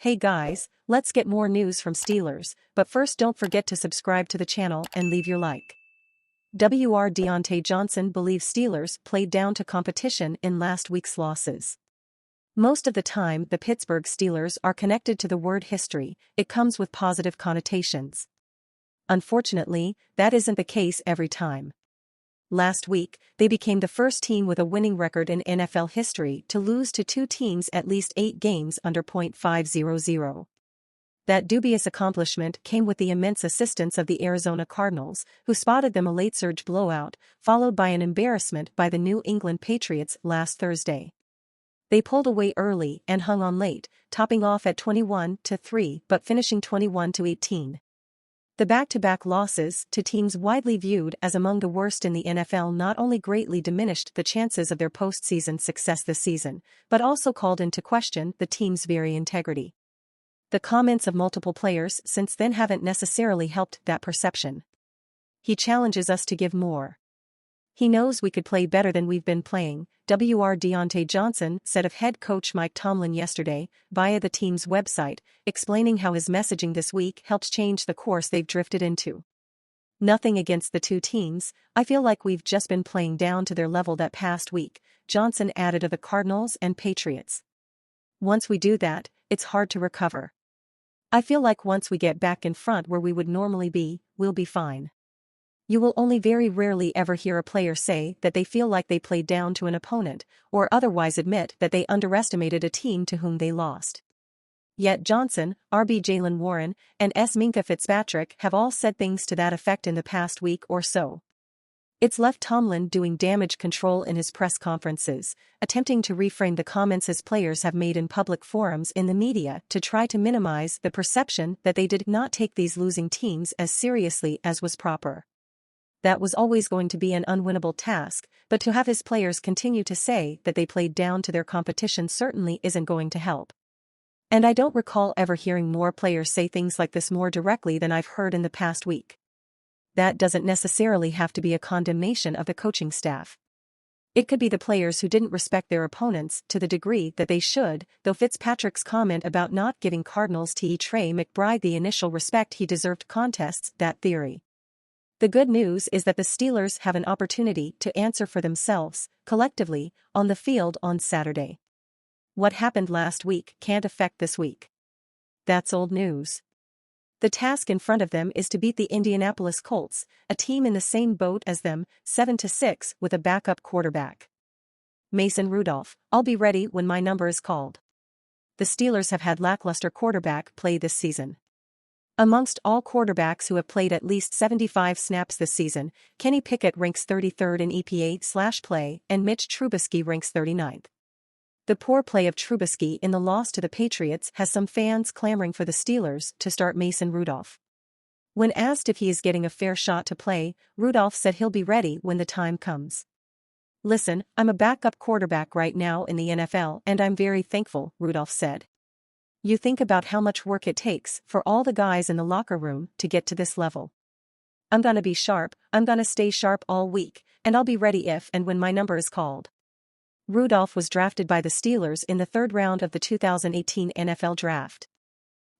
Hey guys, let's get more news from Steelers, but first don't forget to subscribe to the channel and leave your like. Diontae Johnson believes Steelers played down to competition in last week's losses. Most of the time the Pittsburgh Steelers are connected to the word history, it comes with positive connotations. Unfortunately, that isn't the case every time. Last week, they became the first team with a winning record in NFL history to lose to two teams at least 8 games under .500. That dubious accomplishment came with the immense assistance of the Arizona Cardinals, who spotted them a late-surge blowout, followed by an embarrassment by the New England Patriots last Thursday. They pulled away early and hung on late, topping off at 21-3 but finishing 21-18. The back-to-back losses to teams widely viewed as among the worst in the NFL not only greatly diminished the chances of their postseason success this season, but also called into question the team's very integrity. The comments of multiple players since then haven't necessarily helped that perception. He challenges us to give more. He knows we could play better than we've been playing, Diontae Johnson said of head coach Mike Tomlin yesterday, via the team's website, explaining how his messaging this week helped change the course they've drifted into. Nothing against the two teams, I feel like we've just been playing down to their level that past week, Johnson added of the Cardinals and Patriots. Once we do that, it's hard to recover. I feel like once we get back in front where we would normally be, we'll be fine. You will only very rarely ever hear a player say that they feel like they played down to an opponent, or otherwise admit that they underestimated a team to whom they lost. Yet Johnson, RB Jaylen Warren, and Minkah Fitzpatrick have all said things to that effect in the past week or so. It's left Tomlin doing damage control in his press conferences, attempting to reframe the comments his players have made in public forums in the media to try to minimize the perception that they did not take these losing teams as seriously as was proper. That was always going to be an unwinnable task, but to have his players continue to say that they played down to their competition certainly isn't going to help. And I don't recall ever hearing more players say things like this more directly than I've heard in the past week. That doesn't necessarily have to be a condemnation of the coaching staff. It could be the players who didn't respect their opponents to the degree that they should, though Fitzpatrick's comment about not giving Cardinals Trey McBride the initial respect he deserved contests that theory. The good news is that the Steelers have an opportunity to answer for themselves, collectively, on the field on Saturday. What happened last week can't affect this week. That's old news. The task in front of them is to beat the Indianapolis Colts, a team in the same boat as them, 7-6 with a backup quarterback. Mason Rudolph, I'll be ready when my number is called. The Steelers have had lackluster quarterback play this season. Amongst all quarterbacks who have played at least 75 snaps this season, Kenny Pickett ranks 33rd in EPA/play and Mitch Trubisky ranks 39th. The poor play of Trubisky in the loss to the Patriots has some fans clamoring for the Steelers to start Mason Rudolph. When asked if he is getting a fair shot to play, Rudolph said he'll be ready when the time comes. Listen, I'm a backup quarterback right now in the NFL and I'm very thankful, Rudolph said. You think about how much work it takes for all the guys in the locker room to get to this level. I'm gonna be sharp, I'm gonna stay sharp all week, and I'll be ready if and when my number is called. Rudolph was drafted by the Steelers in the 3rd round of the 2018 NFL Draft.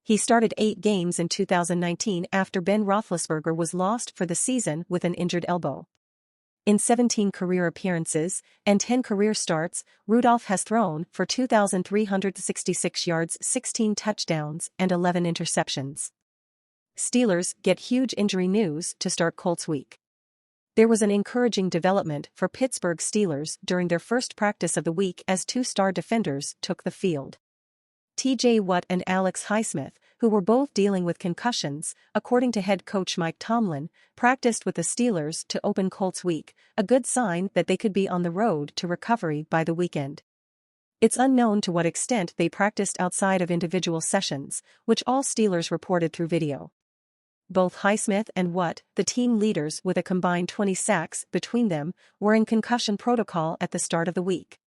He started 8 games in 2019 after Ben Roethlisberger was lost for the season with an injured elbow. In 17 career appearances and 10 career starts, Rudolph has thrown for 2,366 yards, 16 touchdowns, and 11 interceptions. Steelers get huge injury news to start Colts week. There was an encouraging development for Pittsburgh Steelers during their first practice of the week as 2 star defenders took the field. T.J. Watt and Alex Highsmith, who were both dealing with concussions, according to head coach Mike Tomlin, practiced with the Steelers to open Colts week, a good sign that they could be on the road to recovery by the weekend. It's unknown to what extent they practiced outside of individual sessions, which all Steelers reported through video. Both Highsmith and Watt, the team leaders with a combined 20 sacks between them, were in concussion protocol at the start of the week.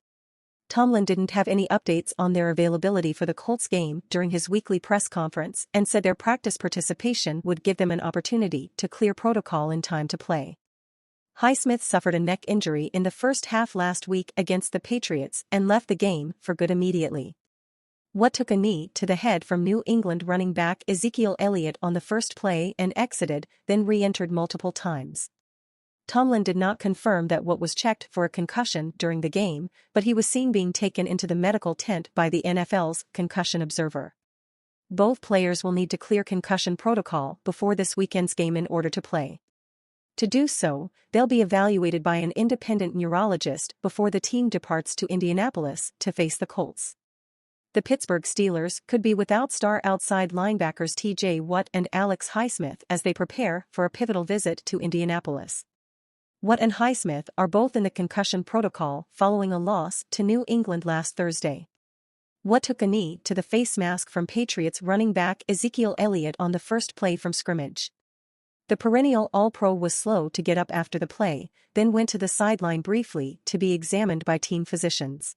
Tomlin didn't have any updates on their availability for the Colts game during his weekly press conference and said their practice participation would give them an opportunity to clear protocol in time to play. Highsmith suffered a neck injury in the first half last week against the Patriots and left the game for good immediately. Watt took a knee to the head from New England running back Ezekiel Elliott on the first play and exited, then re-entered multiple times. Tomlin did not confirm that Watt was checked for a concussion during the game, but he was seen being taken into the medical tent by the NFL's concussion observer. Both players will need to clear concussion protocol before this weekend's game in order to play. To do so, they'll be evaluated by an independent neurologist before the team departs to Indianapolis to face the Colts. The Pittsburgh Steelers could be without star outside linebackers T.J. Watt and Alex Highsmith as they prepare for a pivotal visit to Indianapolis. Watt and Highsmith are both in the concussion protocol following a loss to New England last Thursday. Watt took a knee to the face mask from Patriots running back Ezekiel Elliott on the first play from scrimmage. The perennial All-Pro was slow to get up after the play, then went to the sideline briefly to be examined by team physicians.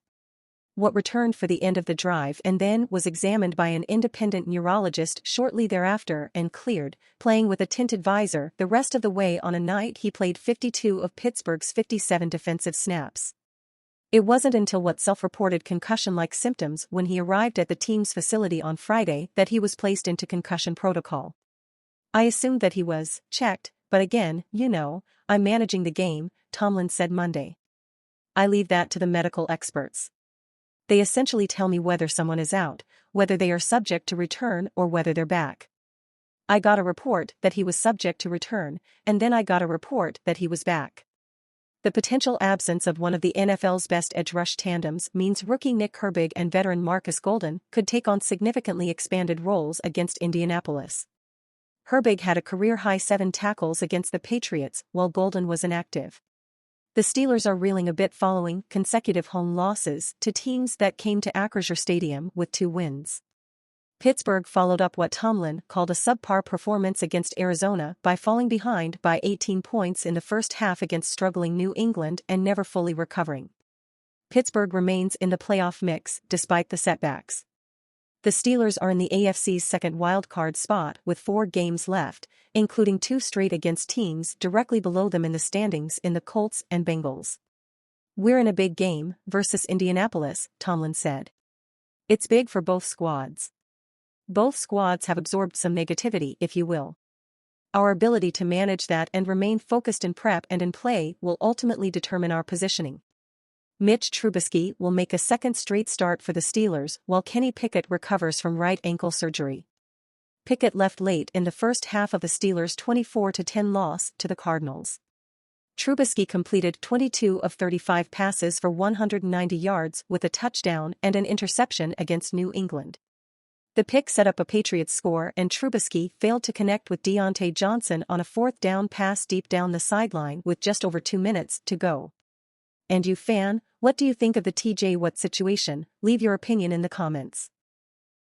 Watt returned for the end of the drive and then was examined by an independent neurologist shortly thereafter and cleared, playing with a tinted visor the rest of the way on a night he played 52 of Pittsburgh's 57 defensive snaps. It wasn't until Watt self-reported concussion-like symptoms when he arrived at the team's facility on Friday that he was placed into concussion protocol. "I assumed that he was checked, but again, I'm managing the game," Tomlin said Monday. "I leave that to the medical experts. They essentially tell me whether someone is out, whether they are subject to return or whether they're back. I got a report that he was subject to return, and then I got a report that he was back." The potential absence of one of the NFL's best edge rush tandems means rookie Nick Herbig and veteran Marcus Golden could take on significantly expanded roles against Indianapolis. Herbig had a career-high 7 tackles against the Patriots while Golden was inactive. The Steelers are reeling a bit following consecutive home losses to teams that came to Acrisure Stadium with 2 wins. Pittsburgh followed up what Tomlin called a subpar performance against Arizona by falling behind by 18 points in the first half against struggling New England and never fully recovering. Pittsburgh remains in the playoff mix despite the setbacks. The Steelers are in the AFC's second wildcard spot with 4 games left, including 2 straight against teams directly below them in the standings in the Colts and Bengals. "We're in a big game versus Indianapolis," Tomlin said. "It's big for both squads. Both squads have absorbed some negativity, if you will. Our ability to manage that and remain focused in prep and in play will ultimately determine our positioning." Mitch Trubisky will make a second straight start for the Steelers while Kenny Pickett recovers from right ankle surgery. Pickett left late in the first half of the Steelers' 24-10 loss to the Cardinals. Trubisky completed 22 of 35 passes for 190 yards with a touchdown and an interception against New England. The pick set up a Patriots score and Trubisky failed to connect with Deontay Johnson on a 4th down pass deep down the sideline with just over 2 minutes to go. And you fan, what do you think of the TJ Watt situation? Leave your opinion in the comments.